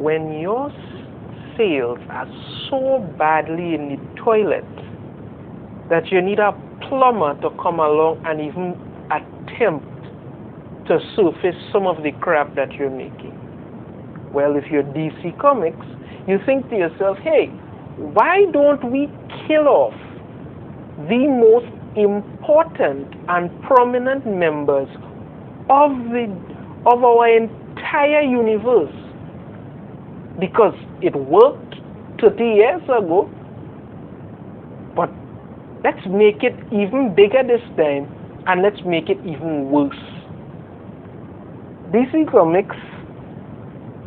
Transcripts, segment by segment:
when your sales are so badly in the toilet that you need a plumber to come along and even attempt to surface some of the crap that you're making. Well, if you're DC Comics, you think to yourself, hey, why don't we kill off the most important and prominent members of our entire universe? Because it worked 30 years ago, but let's make it even bigger this time, and let's make it even worse. DC Comics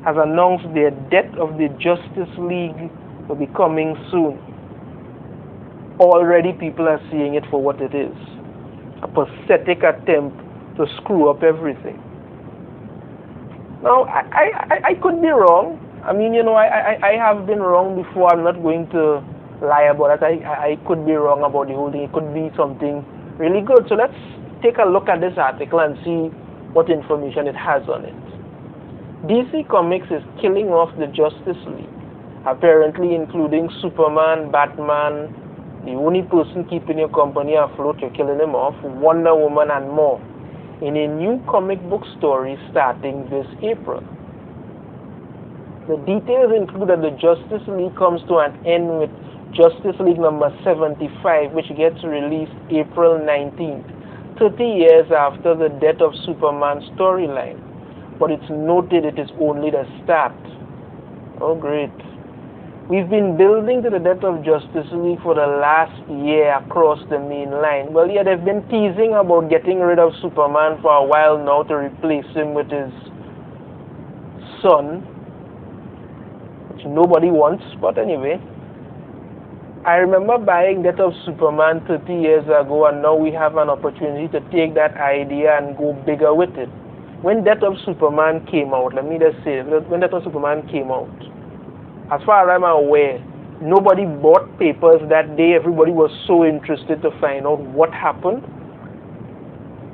has announced their death of the Justice League will be coming soon. Already people are seeing it for what it is. A pathetic attempt to screw up everything. Now, I could be wrong. I mean, you know, I have been wrong before. I'm not going to lie about it. I could be wrong about the whole thing. It could be something really good. So let's take a look at this article and see what information it has on it. DC Comics is killing off the Justice League, apparently including Superman, Batman, the only person keeping your company afloat, you're killing him off, Wonder Woman, and more, in a new comic book story starting this April. The details include that the Justice League comes to an end with Justice League number 75, which gets released April 19th, 30 years after the death of Superman's storyline. But it's noted it is only the start. Oh, great. We've been building to the death of Justice League for the last year across the main line. Well, yeah, they've been teasing about getting rid of Superman for a while now to replace him with his son, which nobody wants, but anyway. I remember buying Death of Superman 30 years ago, and now we have an opportunity to take that idea and go bigger with it. When Death of Superman came out, let me just say, when Death of Superman came out, as far as I'm aware, nobody bought papers that day. Everybody was so interested to find out what happened.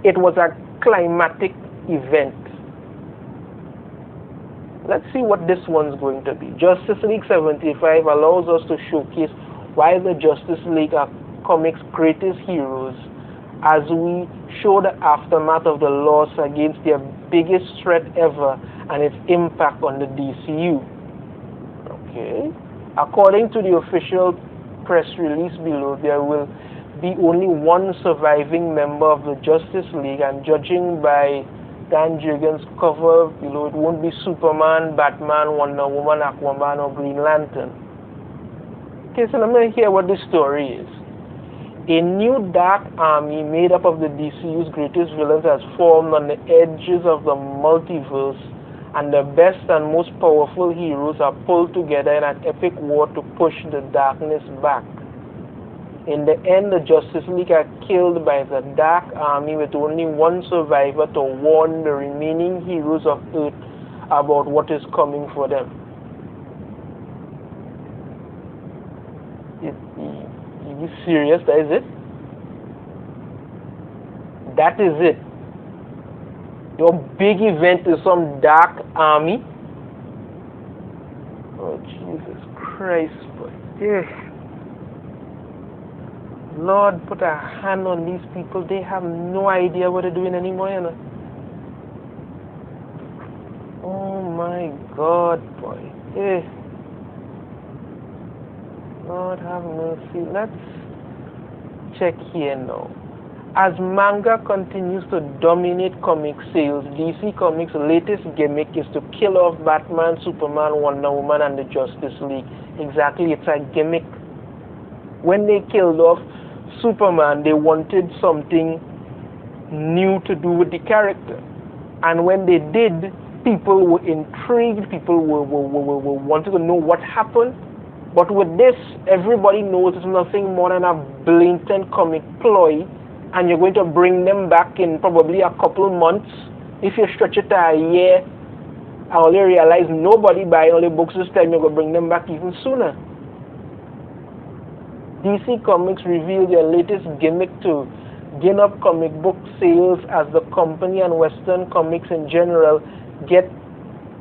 It was a climatic event. Let's see what this one's going to be. Justice League 75 allows us to showcase why the Justice League are comics' greatest heroes, as we show the aftermath of the loss against their biggest threat ever and its impact on the DCU. Okay. According to the official press release below, there will be only one surviving member of the Justice League, and judging by Dan Jurgens' cover below, it won't be Superman, Batman, Wonder Woman, Aquaman, or Green Lantern. Okay, so let me hear what this story is. A new dark army made up of the DCU's greatest villains has formed on the edges of the multiverse, and the best and most powerful heroes are pulled together in an epic war to push the darkness back. In the end, the Justice League are killed by the Dark Army, with only one survivor to warn the remaining heroes of Earth about what is coming for them. Are you serious? That is it? That is it? Your big event is some Dark Army? Oh, Jesus Christ. But yeah. Lord, put a hand on these people. They have no idea what they're doing anymore, you know. Oh my God, boy. Yeah. Lord have mercy. Let's check here now. As manga continues to dominate comic sales, DC Comics' latest gimmick is to kill off Batman, Superman, Wonder Woman, and the Justice League. Exactly, it's a gimmick. When they killed off Superman, they wanted something new to do with the character. And when they did, people were intrigued, people were wanted to know what happened. But with this, everybody knows it's nothing more than a blatant comic ploy, and you're going to bring them back in probably a couple months. If you stretch it to a year, I only realize nobody buying all the books this time, you're going to bring them back even sooner. DC Comics revealed their latest gimmick to gain up comic book sales as the company and Western comics in general get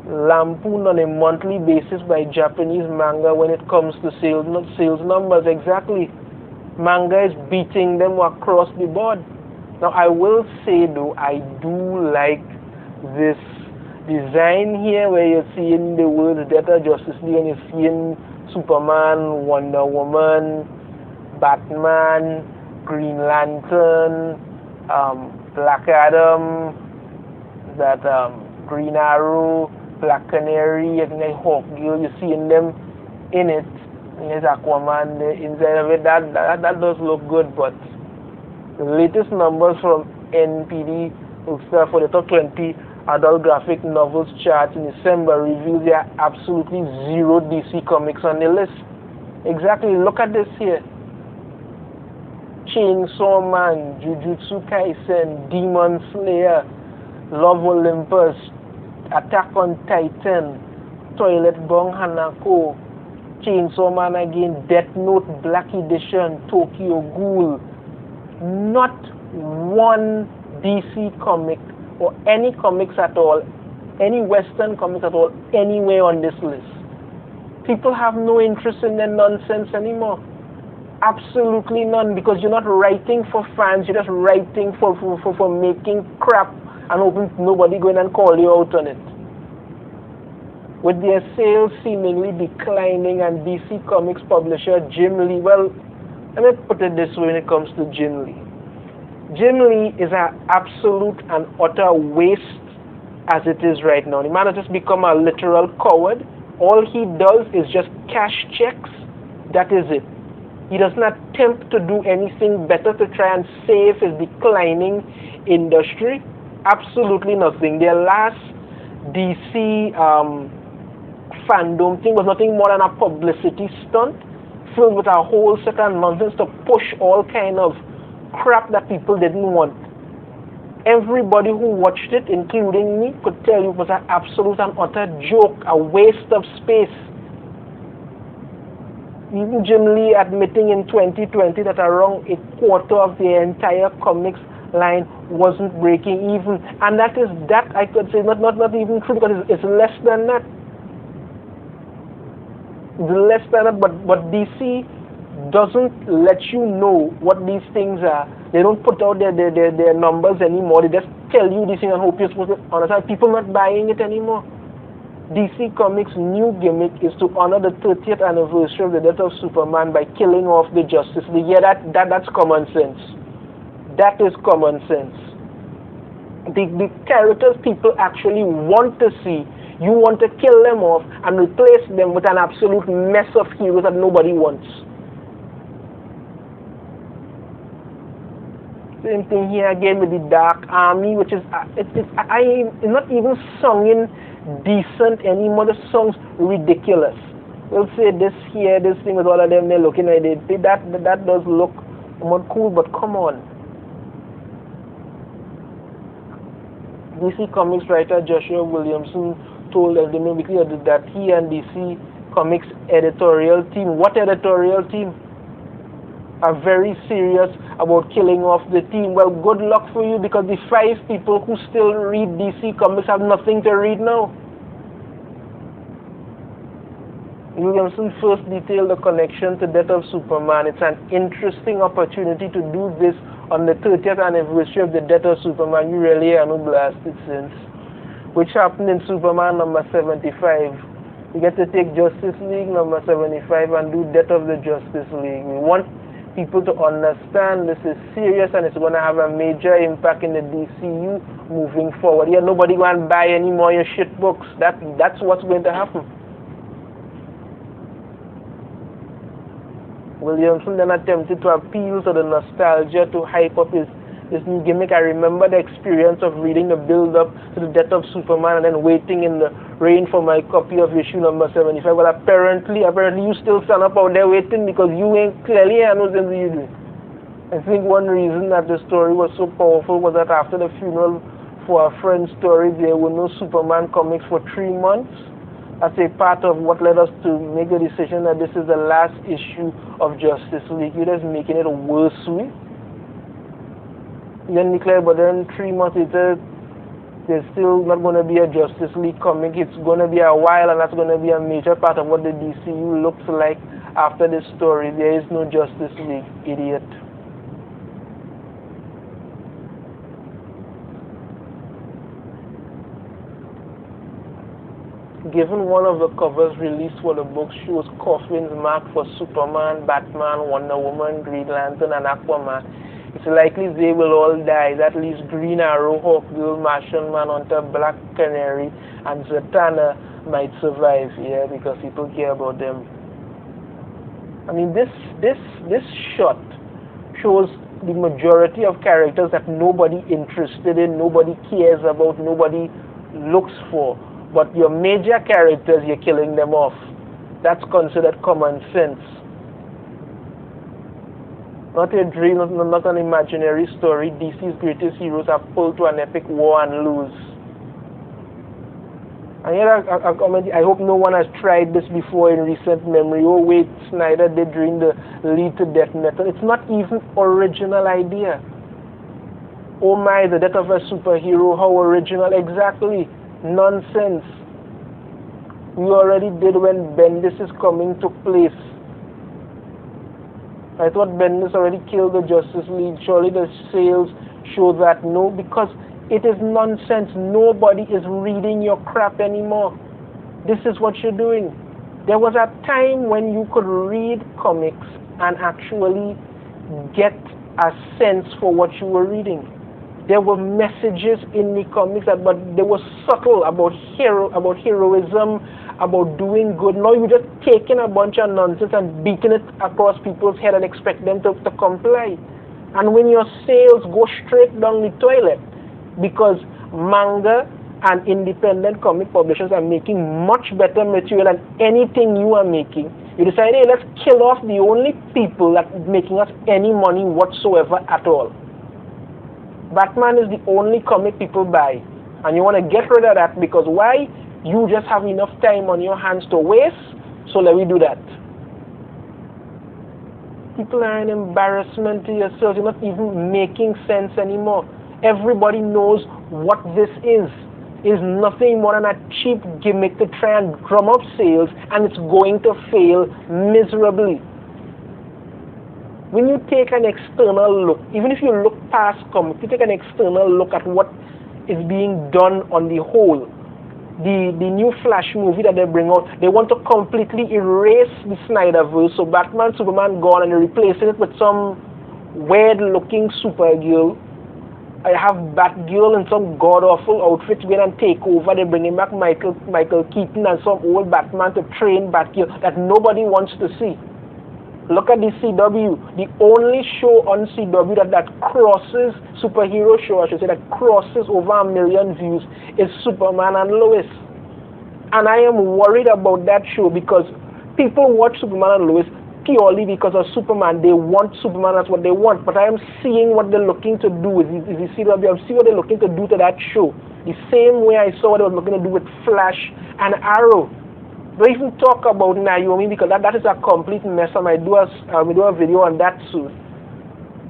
lampooned on a monthly basis by Japanese manga when it comes to sales numbers. Exactly. Manga is beating them across the board. Now, I will say, though, I do like this design here where you're seeing the words Death of Justice League and you're seeing Superman, Wonder Woman, Batman, Green Lantern, Black Adam, that Green Arrow, Black Canary, and then Hawkgirl. You're seeing them in it. And there's Aquaman inside of it. That does look good, but the latest numbers from NPD Ulster for the top 20 adult graphic novels chart in December reveals there are absolutely zero DC comics on the list. Exactly, look at this here. Chainsaw Man, Jujutsu Kaisen, Demon Slayer, Love Olympus, Attack on Titan, Toilet Bong Hanako, Chainsaw Man again, Death Note Black Edition, Tokyo Ghoul. Not one DC comic or any comics at all, any Western comics at all, anywhere on this list. People have no interest in their nonsense anymore. Absolutely none, because you're not writing for fans, you're just writing for making crap and hoping nobody going and call you out on it. With their sales seemingly declining and DC Comics publisher Jim Lee, well, let me put it this way when it comes to Jim Lee. Jim Lee is an absolute and utter waste as it is right now. The man has just become a literal coward. All he does is just cash checks. That is it. He does not attempt to do anything better to try and save his declining industry. Absolutely nothing. Their last DC fandom thing was nothing more than a publicity stunt filled with a whole set of nonsense to push all kind of crap that people didn't want. Everybody who watched it, including me, could tell you it was an absolute and utter joke, a waste of space. Even Jim Lee admitting in 2020 that around a quarter of the entire comics line wasn't breaking even, and that I could say not even true, because it's less than that. It's less than that, but DC doesn't let you know what these things are. They don't put out their numbers anymore. They just tell you this thing and hope you're supposed to understand. People not buying it anymore. DC Comics' new gimmick is to honor the 30th anniversary of the death of Superman by killing off the Justice League. Yeah, that's common sense. That is common sense. The characters people actually want to see, you want to kill them off and replace them with an absolute mess of heroes that nobody wants. Same thing here again with the Dark Army, which is it's not even sung decent anymore. The song's ridiculous. We'll say this here, this thing with all of them, they're looking at it. That does look more cool, but come on. DC Comics writer Joshua Williamson told Eldemir Weekly that he and DC Comics editorial team, what editorial team, are very serious about killing off the team. Well, good luck for you, because the 5 people who still read DC Comics have nothing to read now. Williamson first detailed the connection to Death of Superman. It's an interesting opportunity to do this on the 30th anniversary of the Death of Superman. You really are no blasted since. Which happened in Superman number 75. You get to take Justice League number 75 and do Death of the Justice League. We want people to understand this is serious and it's going to have a major impact in the DCU moving forward. Yeah, nobody going to buy any more your shit books. That's what's going to happen. Williamson then attempted to appeal to the nostalgia to hype up his new gimmick. I remember the experience of reading the build-up to the Death of Superman and then waiting in the rain for my copy of issue number 75. Well, apparently you still stand up out there waiting, because you ain't clearly knows you do. I think one reason that the story was so powerful was that after the funeral for a friend's story, there were no Superman comics for 3 months. As a part of what led us to make the decision that this is the last issue of Justice League. You're just making it a worse way. Then declared, but then 3 months later, there's still not going to be a Justice League comic. It's going to be a while, and that's going to be a major part of what the DCU looks like after this story. There is no Justice League, idiot. Given one of the covers released for the book shows coffins marked for Superman, Batman, Wonder Woman, Green Lantern, and Aquaman, it's likely they will all die. That leaves Green Arrow, Hawkgirl, Martian Manhunter, Black Canary, and Zatanna might survive, yeah, because people care about them. I mean, this shot shows the majority of characters that nobody interested in, nobody cares about, nobody looks for. But your major characters, you're killing them off. That's considered common sense. Not a dream, not an imaginary story. DC's greatest heroes are pulled to an epic war and lose. And here a comment, I hope no one has tried this before in recent memory. Oh wait, Snyder did during the lead to death metal. It's not even original idea. Oh my, the death of a superhero, how original. Exactly. Nonsense. We already did when Bendis is coming took place. I thought Bendis already killed the Justice League. Surely the sales show that. No, because it is nonsense. Nobody is reading your crap anymore. This is what you're doing. There was a time when you could read comics and actually get a sense for what you were reading. There were messages in the comics, but they were subtle about heroism, about doing good. Now you're just taking a bunch of nonsense and beating it across people's head and expect them to comply. And when your sales go straight down the toilet because manga and independent comic publishers are making much better material than anything you are making, you decide, hey, let's kill off the only people that are making us any money whatsoever at all. Batman is the only comic people buy, and you want to get rid of that because why? You just have enough time on your hands to waste, so let me do that. People are an embarrassment to yourselves. You're not even making sense anymore. Everybody knows what this is. It's nothing more than a cheap gimmick to try and drum up sales, and it's going to fail miserably. When you take an external look, even if you look past comics, you take an external look at what is being done on the whole. The new Flash movie that they bring out, they want to completely erase the Snyderverse. So Batman, Superman gone, and they're replacing it with some weird-looking Supergirl. I have Batgirl in some god-awful outfit going and take over. They're bringing back Michael Keaton and some old Batman to train Batgirl that nobody wants to see. Look at the CW. The only show on CW that crosses, superhero show I should say, that crosses over 1 million views is Superman and Lois. And I am worried about that show because people watch Superman and Lois purely because of Superman. They want Superman, that's what they want. But I am seeing what they're looking to do with the CW. I'm seeing what they're looking to do to that show. The same way I saw what they were looking to do with Flash and Arrow. Don't even talk about Naomi because that is a complete mess. I might do a video on that soon.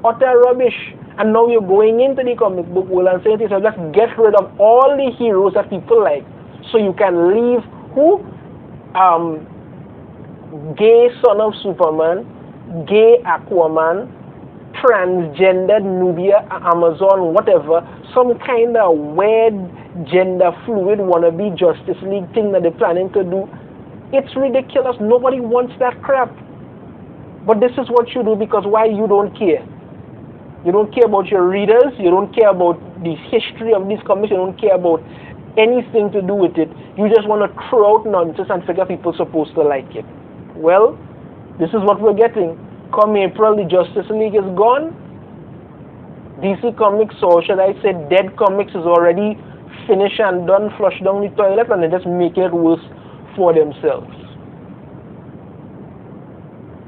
Utter rubbish. And now you're going into the comic book world and saying to yourself, let's get rid of all the heroes that people like, so you can leave who? Gay son of Superman, gay Aquaman, transgendered Nubia, Amazon, whatever, some kind of weird gender fluid wannabe Justice League thing that they're planning to do. It's ridiculous. Nobody wants that crap. But this is what you do because why? You don't care. You don't care about your readers. You don't care about the history of these comics. You don't care about anything to do with it. You just want to throw out nonsense and figure people are supposed to like it. Well, this is what we're getting. Come April, the Justice League is gone. DC Comics, or should I say Dead Comics, is already finished and done, flushed down the toilet, and they're just making it worse for themselves.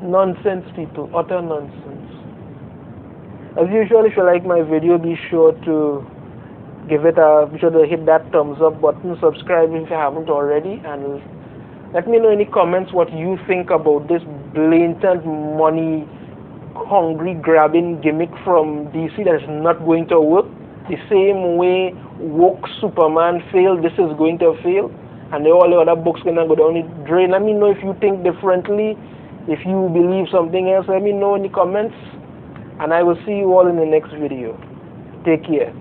Nonsense, people. Utter nonsense. As usual, if you like my video, be sure to hit that thumbs up button, subscribe if you haven't already, and let me know in the comments what you think about this blatant money hungry grabbing gimmick from DC that is not going to work. the same way woke Superman failed, this is going to fail, and all the other books gonna go down the drain. Let me know if you think differently. If you believe something else, let me know in the comments, and I will see you all in the next video. Take care.